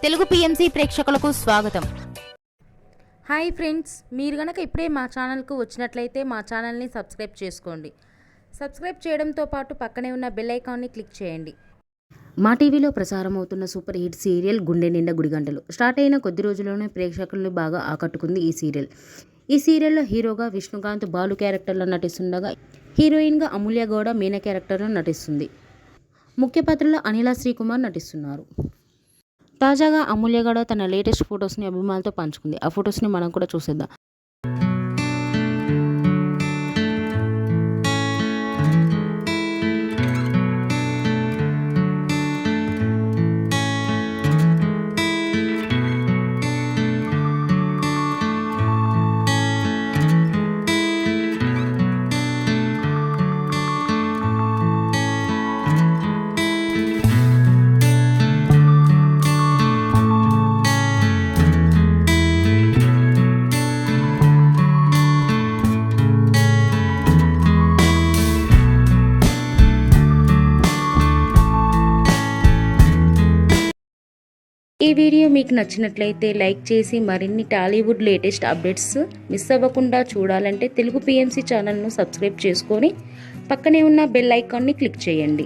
Telugu PMC ప్రేక్షకులకు స్వాగతం. Hi friends, మీరు గనక ఇప్పుడే మా ఛానల్కు వచ్చినట్లయితే మా ఛానల్ని సబ్స్క్రైబ్ చేసుకోండి. సబ్స్క్రైబ్ చేయడంతో పాటు పక్కనే ఉన్న బెల్ ఐకాన్ని క్లిక్ చేయండి. మా టీవీలో ప్రసారం అవుతున్న సూపర్ హిట్ సీరియల్ గుండె నిండా గుడిగంటలు స్టార్ట్ అయిన కొద్ది రోజుల్లోనే ప్రేక్షకులను బాగా ఆకట్టుకుంది ఈ సీరియల్. ఈ సీరియల్లో హీరోగా విష్ణుకాంత్ బాలు క్యారెక్టర్లో నటిస్తుండగా హీరోయిన్గా అమూల్య గౌడ మీనా క్యారెక్టర్లో నటిస్తుంది. ముఖ్య పాత్రలో అనిల శ్రీకుమార్ నటిస్తున్నారు. తాజాగా అమూల్య గౌడ తన లేటెస్ట్ ఫొటోస్ని అభిమానులతో పంచుకుంది. ఆ ఫొటోస్ని మనం కూడా చూసేద్దాం. ఈ వీడియో మీకు నచ్చినట్లయితే లైక్ చేసి మరిన్ని టాలీవుడ్ లేటెస్ట్ అప్డేట్స్ మిస్ అవ్వకుండా చూడాలంటే తెలుగు పిఎంసి ఛానల్ను సబ్స్క్రైబ్ చేసుకొని పక్కనే ఉన్న బెల్ ఐకాన్ని క్లిక్ చేయండి.